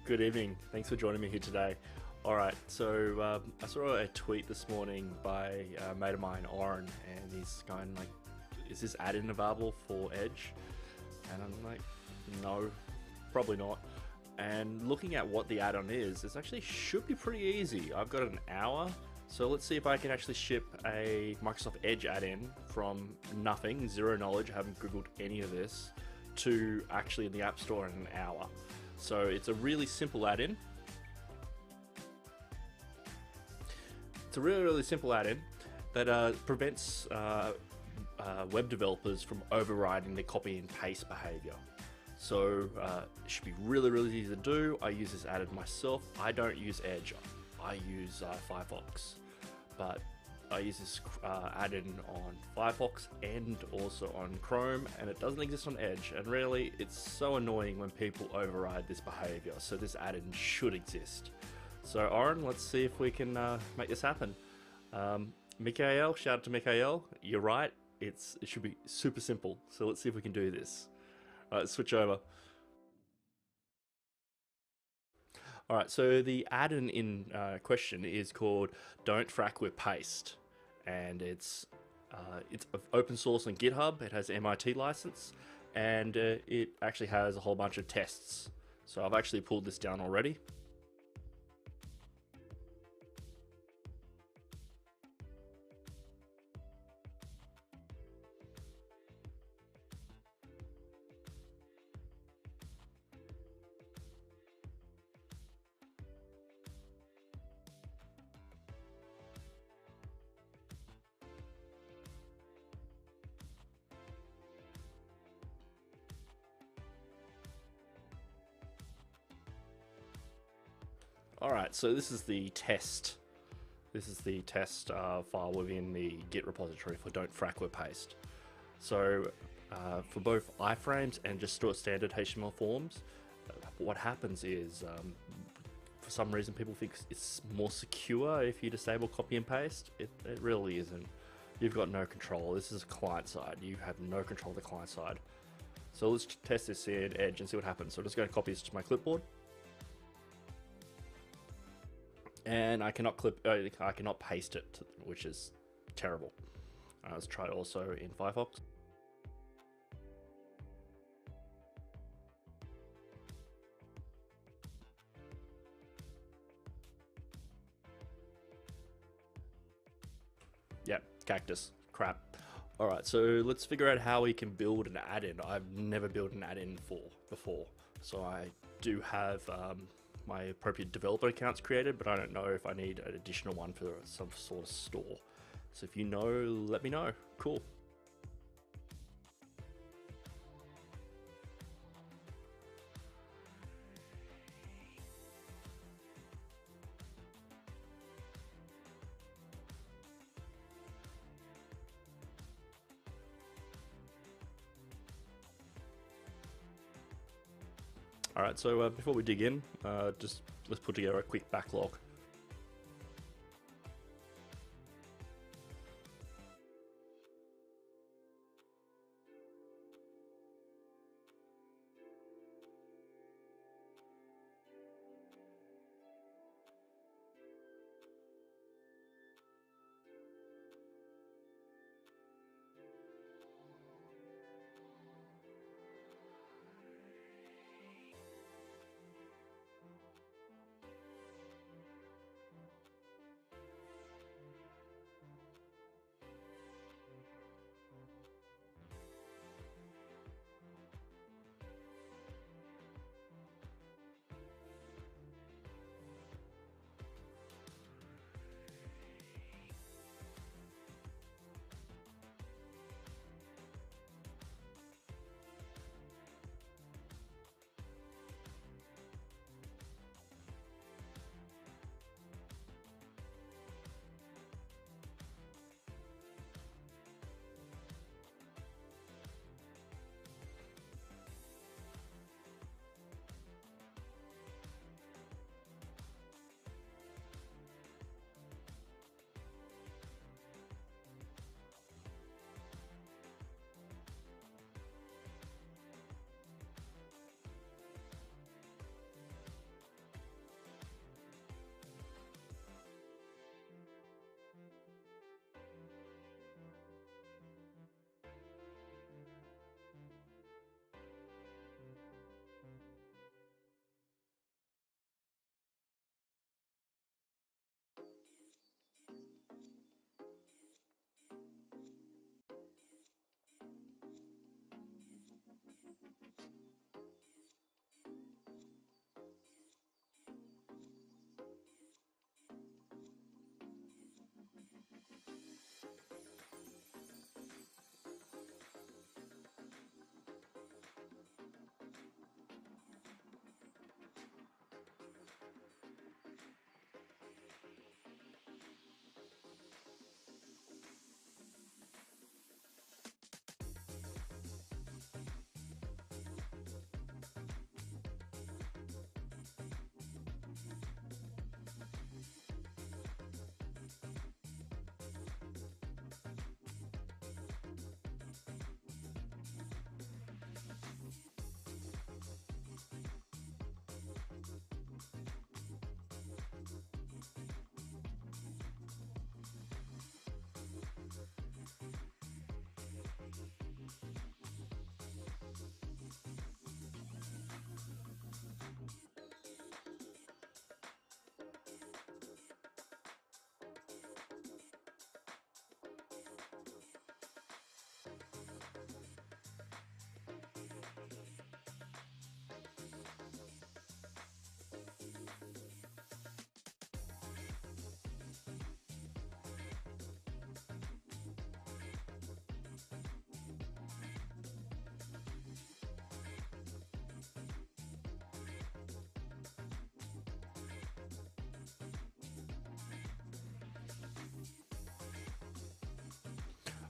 Good evening. Thanks for joining me here today. Alright, so I saw a tweet this morning by a mate of mine, Oren, and he's going like, is this add-in available for Edge? And I'm like, no, probably not. And looking at what the add-on is, it actually should be pretty easy. I've got an hour, so let's see if I can actually ship a Microsoft Edge add-in from nothing, zero knowledge, I haven't Googled any of this, to actually in the App Store in an hour. So it's a really simple add-in. It's a really simple add-in that prevents web developers from overriding the copy and paste behavior. So it should be really easy to do. I use this add-in myself. I don't use Edge. I use Firefox, but I use this add-in on Firefox and also on Chrome, and it doesn't exist on Edge. And really, it's so annoying when people override this behavior. So this add-in should exist. So Oren, let's see if we can make this happen. Mikhail, shout out to Mikhail. You're right. It should be super simple. So let's see if we can do this. Let's switch over. Alright, so the add-in in question is called Don't Frack with Paste, and it's open source on GitHub. It has MIT license, and it actually has a whole bunch of tests. So I've actually pulled this down already. Alright, so this is the test. This is the test file within the Git repository for Don't Frack with Paste. So for both iframes and just standard HTML forms, what happens is for some reason people think it's more secure if you disable copy and paste. It really isn't. You've got no control. This is client side. You have no control of the client side. So let's test this in Edge and see what happens. So I'm just going to copy this to my clipboard. And I cannot paste it, which is terrible. Let's try it also in Firefox. Yeah, cactus, crap. All right, so let's figure out how we can build an add-in. I've never built an add-in before, so I do have my appropriate developer accounts created, but I don't know if I need an additional one for some sort of store. So if you know, let me know. Cool. Alright, so before we dig in, let's put together a quick backlog.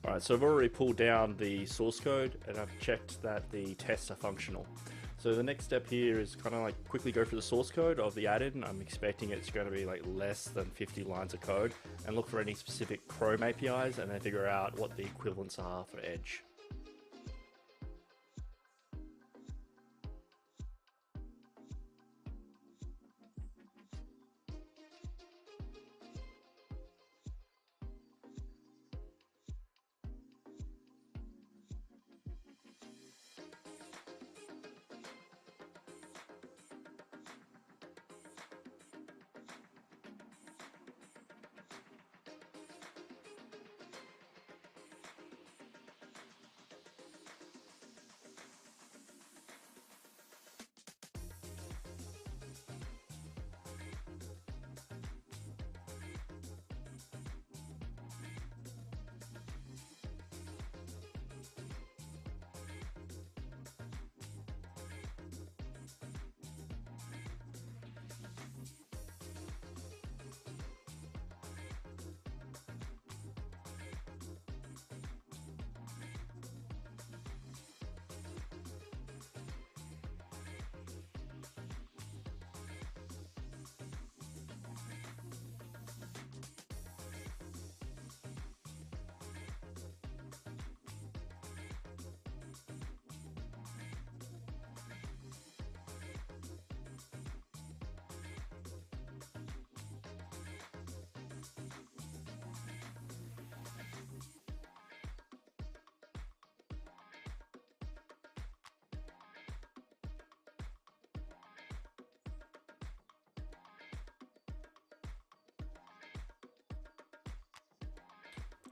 Alright, so I've already pulled down the source code and I've checked that the tests are functional. So the next step here is kind of like quickly go through the source code of the add-in. I'm expecting it's going to be like less than 50 lines of code, and look for any specific Chrome APIs and then figure out what the equivalents are for Edge.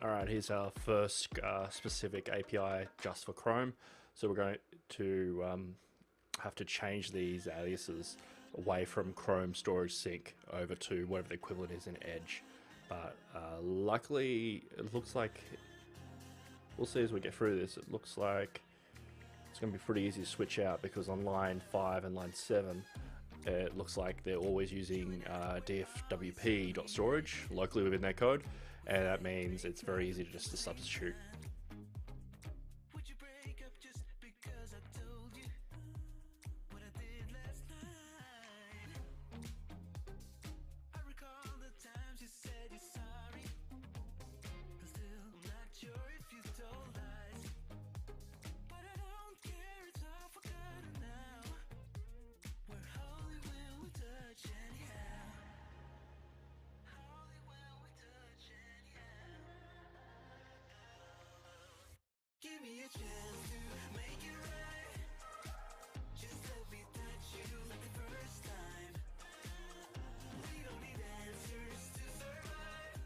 Alright, here's our first specific API just for Chrome. So we're going to have to change these aliases away from Chrome storage sync over to whatever the equivalent is in Edge. But luckily, it looks like, we'll see as we get through this, it looks like it's going to be pretty easy to switch out, because on line 5 and line 7, it looks like they're always using dfwp.storage locally within their code, and that means it's very easy just to substitute. Give me a chance to make it right. Just let me touch you like the first time. We don't need answers to survive.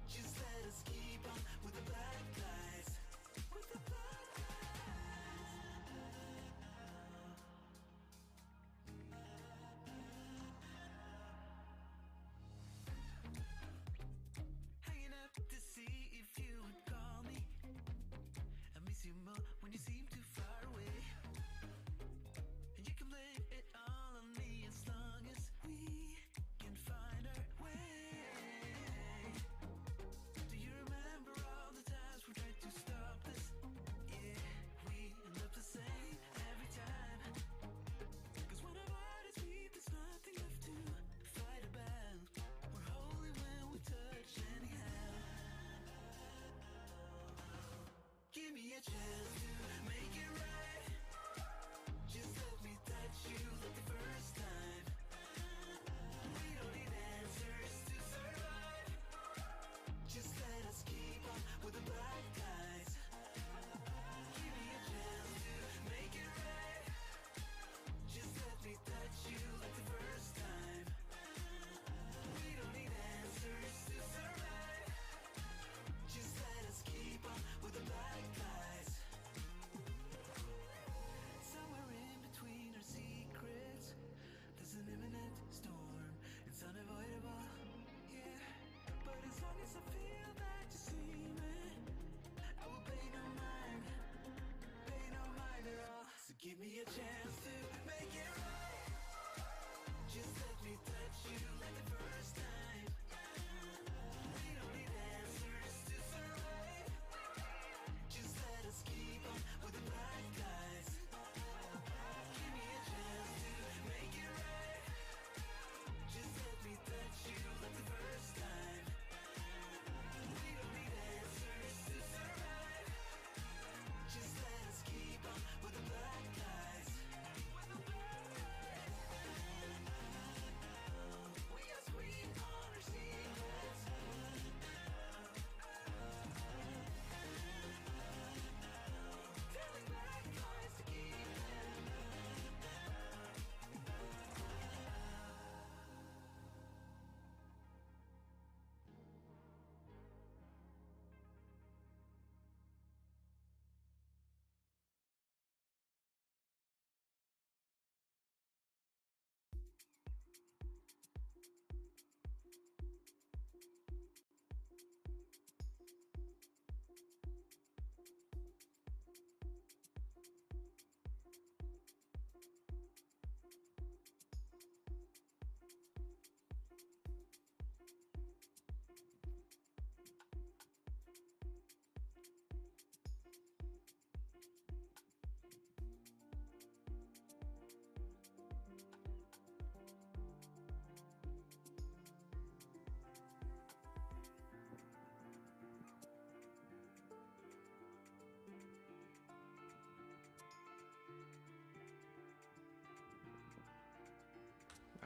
Just let us keep on with the black guys. With the black hanging up to see if you would call me. I miss you more when you seem too far away. And you can blame it all on me as long as we can find our way. Do you remember all the times we tried to stop this? Yeah, we end up the same every time. Cause when our bodies meet, there's nothing left to fight about. We're holy when we touch anyhow. Give me a chance to make it right. Just let me touch you like the first time. We don't need answers to survive. Just let us keep on with the black guys. Give me a chance to make it right. Just let me touch you like the first time. We don't need answers to survive. Just let us keep on with the black guys.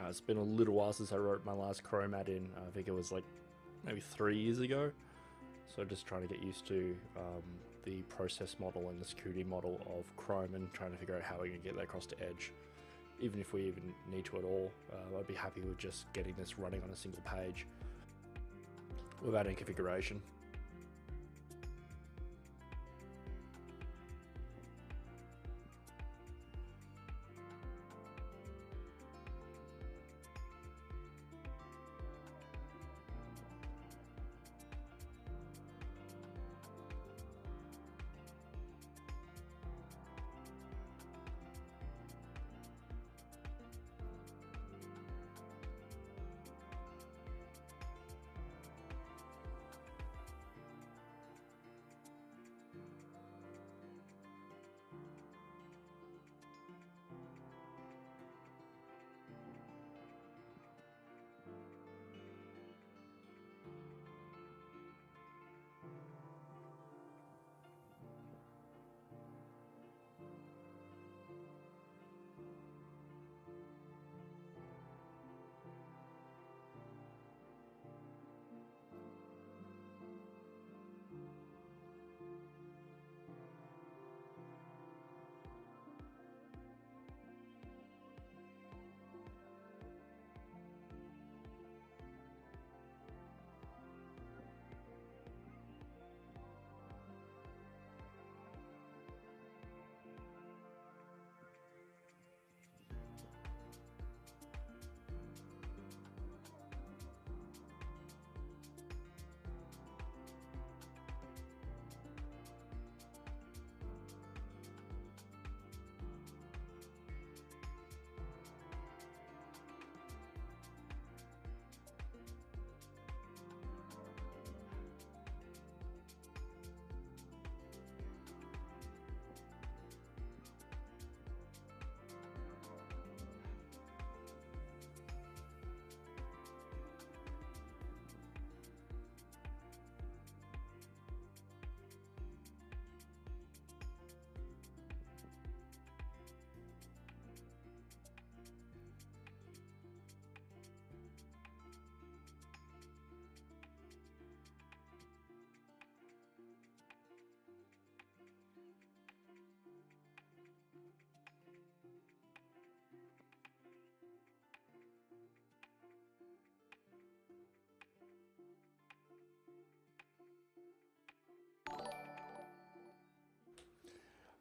It's been a little while since I wrote my last Chrome add-in. I think it was like maybe 3 years ago. So just trying to get used to the process model and the security model of Chrome and trying to figure out how we're going to get that across to Edge. Even if we even need to at all, I'd be happy with just getting this running on a single page without any configuration.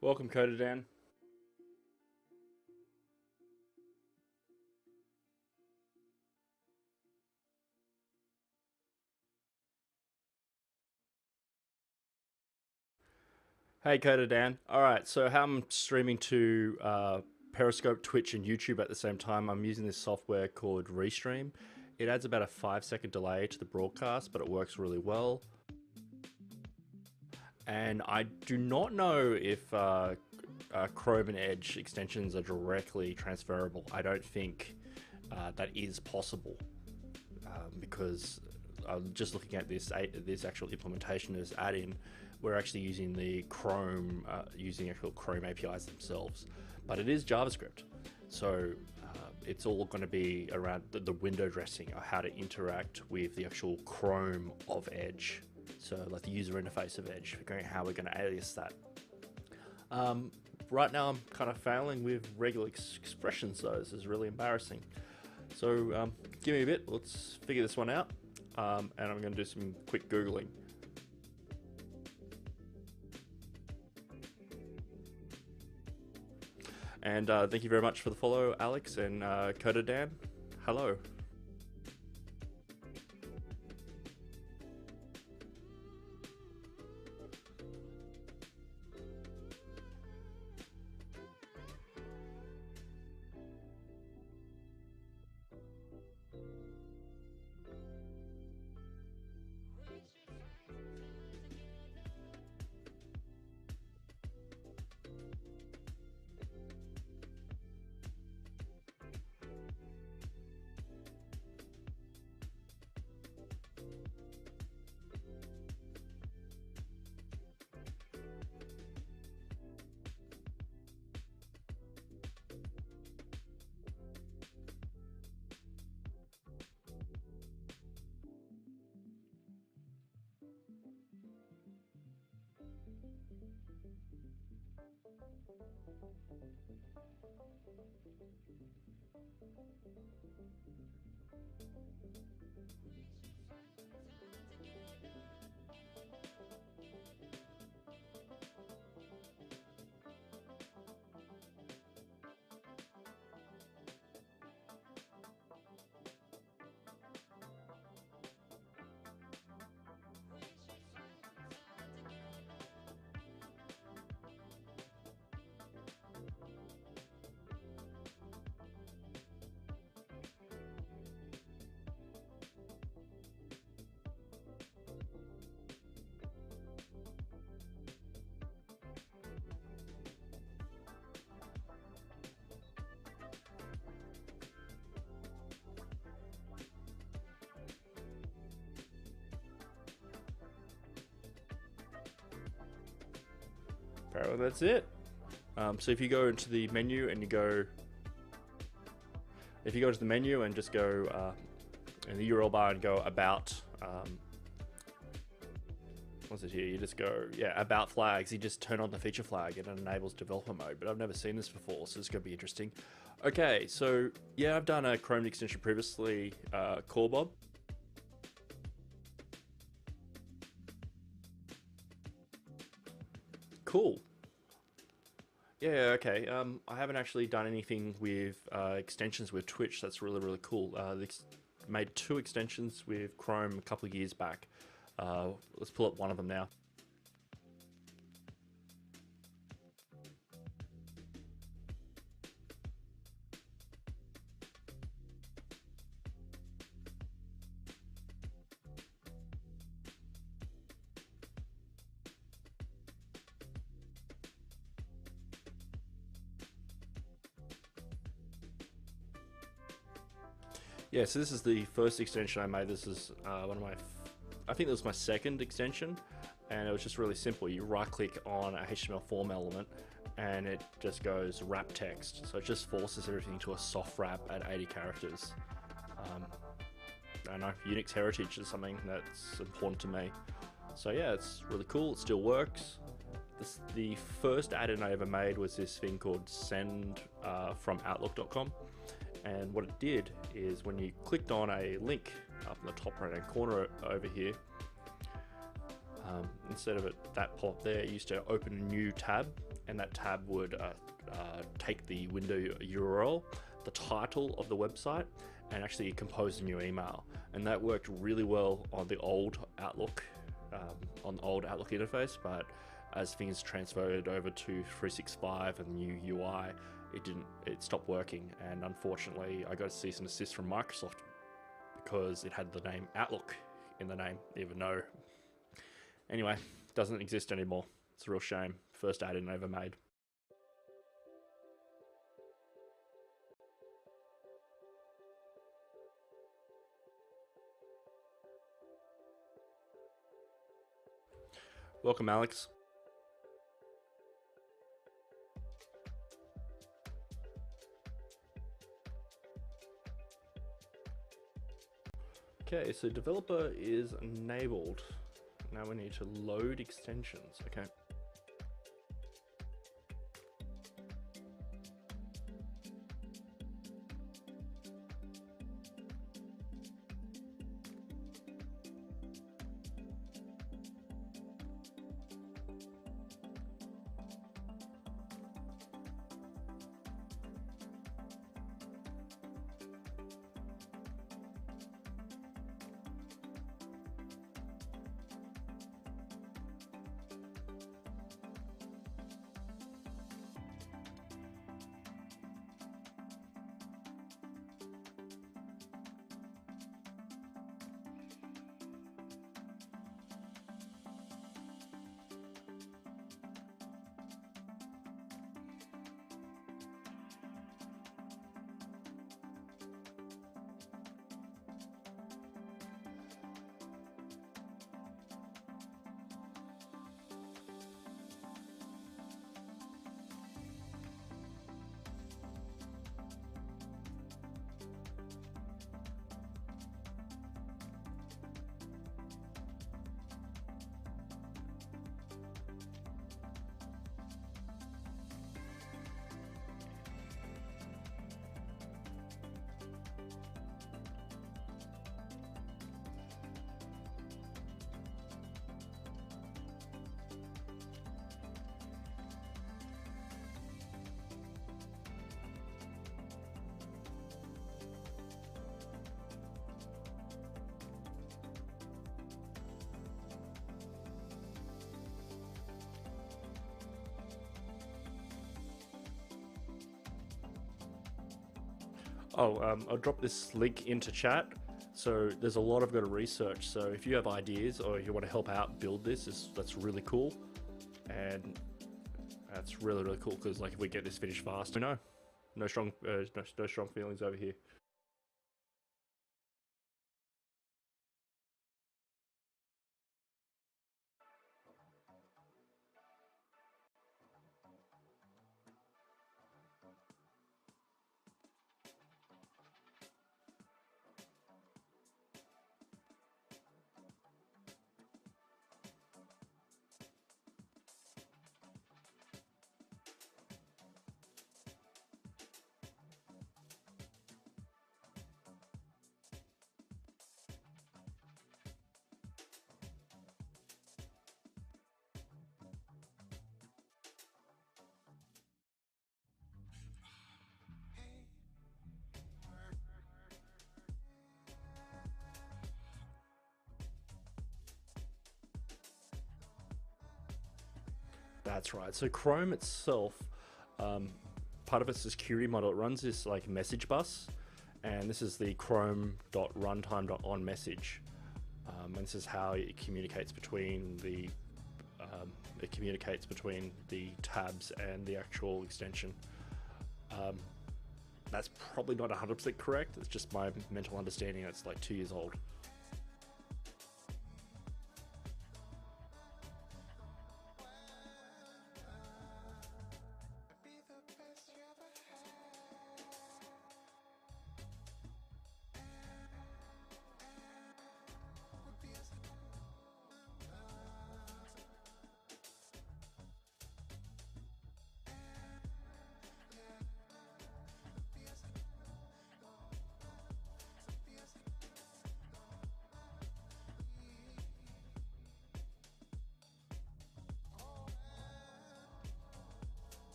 Welcome, Coda Dan. Hey, Coda Dan. All right, so how I'm streaming to Periscope, Twitch, and YouTube at the same time, I'm using this software called Restream. It adds about a 5-second delay to the broadcast, but it works really well. And I do not know if Chrome and Edge extensions are directly transferable. I don't think that is possible because I'm just looking at this actual implementation as add-in. We're actually using the Chrome, using actual Chrome APIs themselves, but it is JavaScript. So it's all going to be around the window dressing, or how to interact with the actual Chrome of Edge. So like the user interface of Edge, figuring out how we're going to alias that. Right now I'm kind of failing with regular expressions though. This is really embarrassing. So give me a bit, let's figure this one out. And I'm going to do some quick Googling. And thank you very much for the follow, Alex and Coda Dan. Hello. Apparently that's it. So if you go into the menu and if you go to the menu and just go in the URL bar and go about, what's it here? You just go, about flags. You just turn on the feature flag and it enables developer mode. But I've never seen this before, so it's going to be interesting. Okay, so yeah, I've done a Chrome extension previously, Core Bob. Cool. Yeah, okay. I haven't actually done anything with extensions with Twitch. That's really, really cool. They made 2 extensions with Chrome a couple of years back. Let's pull up one of them now. Yeah, so this is the first extension I made. This is one of my, I think this was my second extension, and it was just really simple. You right click on a HTML form element and it just goes wrap text. So it just forces everything to a soft wrap at 80 characters. I don't know, Unix heritage is something that's important to me. So yeah, it's really cool, it still works. The first add-in I ever made was this thing called send from outlook.com. And what it did is when you clicked on a link up in the top right hand corner over here, instead of that pop there, it used to open a new tab, and that tab would take the window URL, the title of the website, and actually compose a new email. And that worked really well on the old Outlook, interface, but as things transferred over to 365 and the new UI, it stopped working, and unfortunately I got a cease and desist from Microsoft because it had the name Outlook in the name, even though, anyway, it doesn't exist anymore. It's a real shame. First add-in I ever made. Welcome, Alex. Okay, so developer is enabled. Now we need to load extensions. Okay. I'll drop this link into chat. So there's a lot I've got to research. So if you have ideas or you want to help out build this, that's really cool. And that's really, really cool because like if we get this finished fast, no strong feelings over here. That's right. So Chrome itself, part of its security model, it runs this like message bus, and this is the chrome.runtime.on message, and this is how it communicates between the tabs and the actual extension. That's probably not 100% correct. It's just my mental understanding. It's like 2 years old.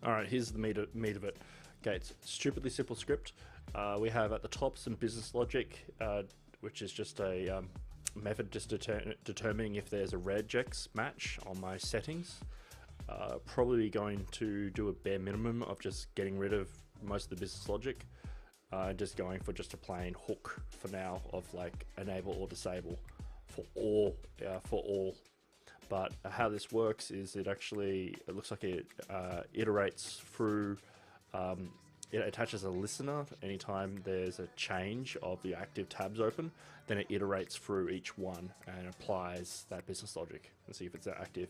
All right, here's the meat of it. Okay, it's stupidly simple script. We have at the top some business logic, which is just a method just determining if there's a regex match on my settings. Probably going to do a bare minimum of just getting rid of most of the business logic. Just going for just a plain hook for now of like enable or disable for all. But how this works is it looks like it iterates through, it attaches a listener anytime there's a change of the active tabs open, then it iterates through each one and applies that business logic and see if it's active.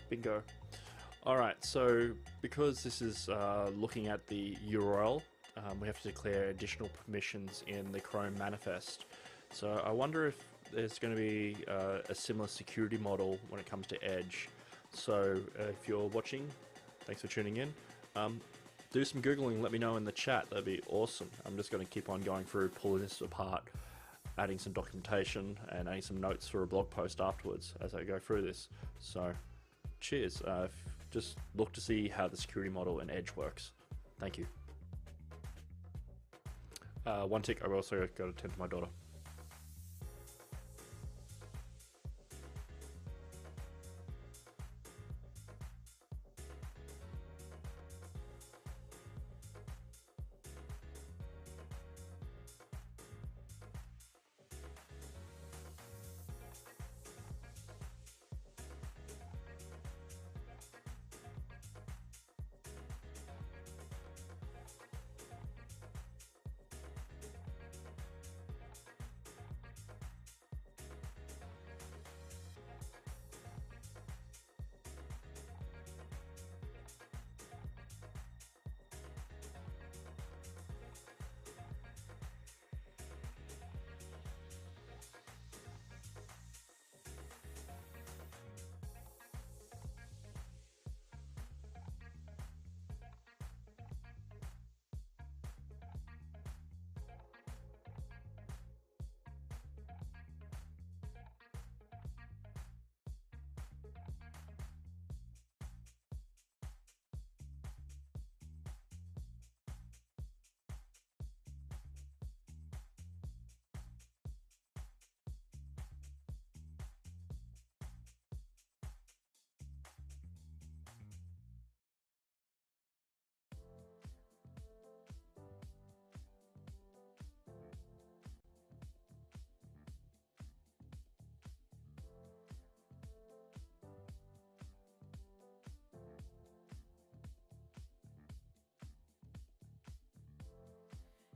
Bingo. Alright, so because this is looking at the URL, we have to declare additional permissions in the Chrome manifest. So I wonder if there's going to be a similar security model when it comes to Edge. So if you're watching, thanks for tuning in. Do some Googling, let me know in the chat, that'd be awesome. I'm just going to keep on going through, pulling this apart, adding some documentation and adding some notes for a blog post afterwards as I go through this. So cheers. Just look to see how the security model in Edge works. Thank you. One tick, I've also got to tend to my daughter.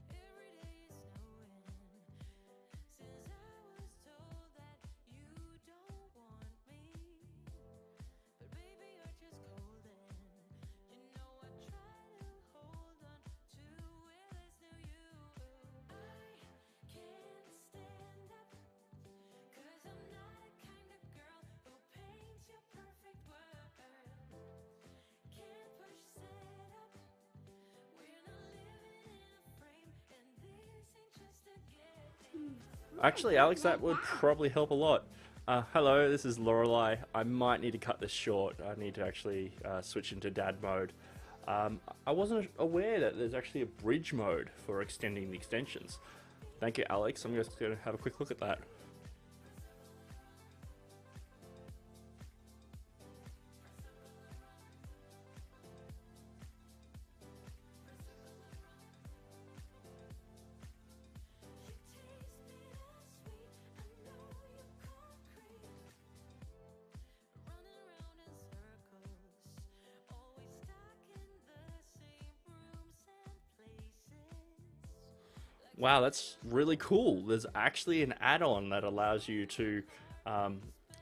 Every day is snowing since I was told that you don't want me. But baby, you're just cold and you know I try to hold on to where there's still you. I can't stand up, 'cause I'm not a kind of girl who paints your perfect world. Can't push set up, we're not living in a frame, and this ain't just a game. Actually, Alex, that would probably help a lot. Hello, this is Lorelei. I might need to cut this short. I need to actually switch into dad mode. I wasn't aware that there's actually a bridge mode for extending the extensions. Thank you, Alex. I'm just going to have a quick look at that. Wow, that's really cool. There's actually an add-on that allows you to,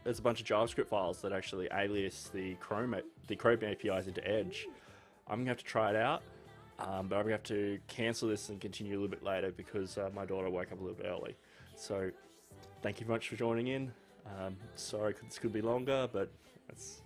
there's a bunch of JavaScript files that actually alias the Chrome APIs into Edge. I'm gonna have to try it out, but I'm gonna have to cancel this and continue a little bit later because my daughter woke up a little bit early. So thank you very much for joining in. Sorry this could be longer, but that's